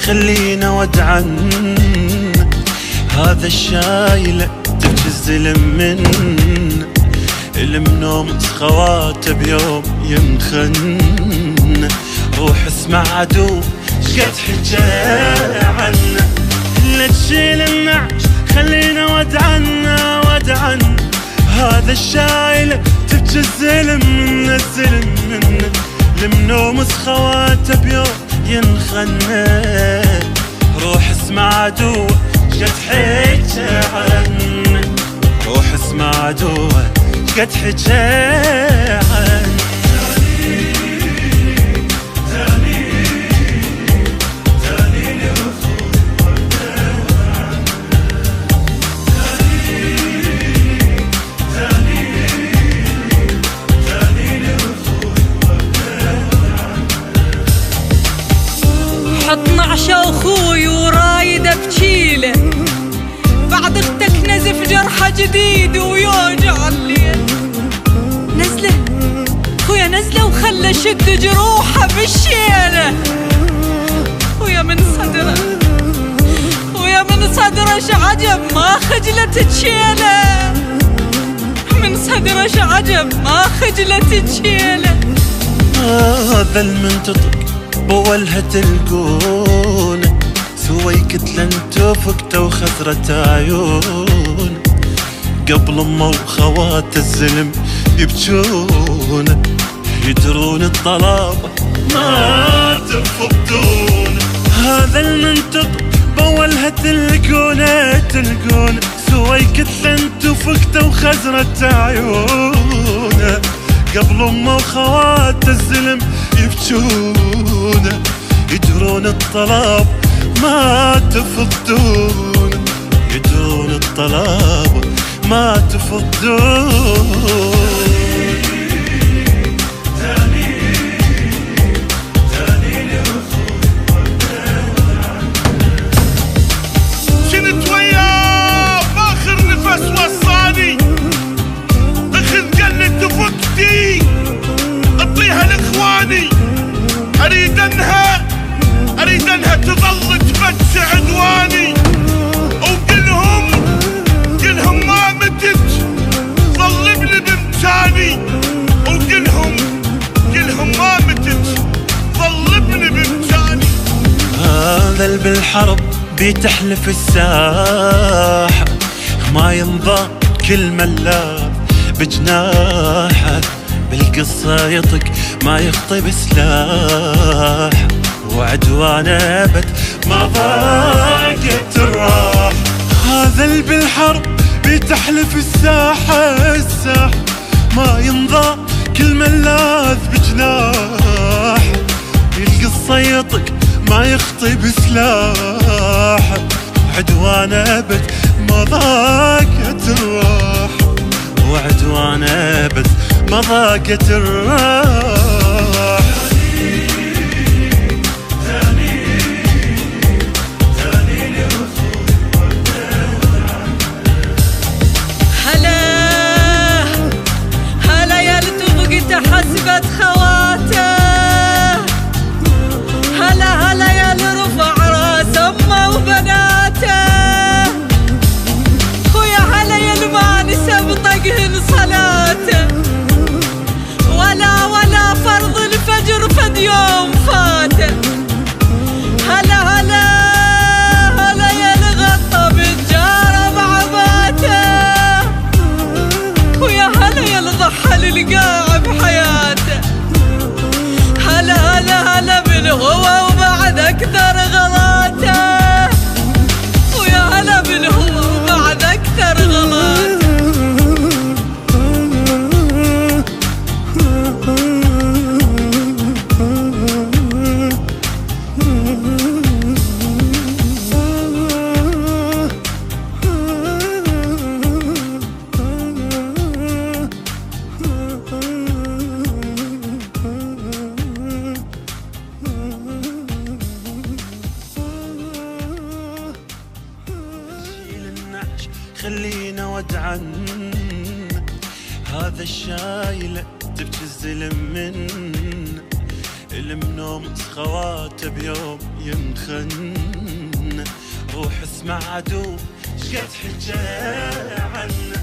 خلينا ودعا هذا الشايل تبكي الزلم من المنوم خواته بيوم ينخن. روح اسمع عدو شقد حكى عنه لا تشيل النعش خلينا ودعا هذا الشايل تبكي الزلم من المنوم خواته بيوم ينخن. روح اسمع عدو شقد حكى عنه روح اسمع عدو قد حكى عنه. حط نعشة اخوي ورايده بجيله بعد اختك نزف جرحه جديد ويوجع الليل. نزله خويا نزله وخلى شد جروحه بالشيله ويا من صدره شعجب ما خجلت تشيله من صدره شعجب ما خجلت تشيله. هذا المنتطق بولها تلقون سويكت لن تفكته وخزرت عيون قبل امه وخوات الزلم يبجون يدرون الطلابة ما تفقدون. هذا المنطق بولها تلقون سويكت لن تفكته وخزرت عيون قبل امه وخوات الزلم يبجون يدرون الطلب ما تفضون يدرون الطلب ما تفضون. شنت وياه باخر نفس وصاني اخذ قلت تفكتي اعطيها لاخواني اريد انها تظل تفتش عدواني وقلهم ما متت ظل ابني بامكاني وقلهم ما متت ظل ابني بامكاني. هذا بالحرب بيتحلف الساحة ما ينضى كل ملاذ بجناحه بالقصة يطق ما يخطي بسلاح وعدوانه ابد ما ضاقت الراح. هذا بالحرب بيتحلف الساحة ما ينضى كل ملاذ بجناح القصة يطق ما يخطي بسلاح وعدوانه ابد ما ضاقت الراح وعدوانه ابد ما ضاقت الراح. هلا يا لتفقت حسبت خواته هلا يا لرفع راس امه وبناته خويا هلا يا المانسه بطقهن صلاته ولا فرض الفجر فد يوم فاته هلا يا الغطى بالجاره بعباته ويا هلا يا الضحى للقاع بحياته هلا بالهوى وبعد اكثر غلاته ويا هلا بالهوى وبعد اكثر غلاته. خلينا ودعا هذا الشايل تبكي الزلم من المنوم خواته بيوم ينخن. روح اسمع عدو شقد حكى عنا.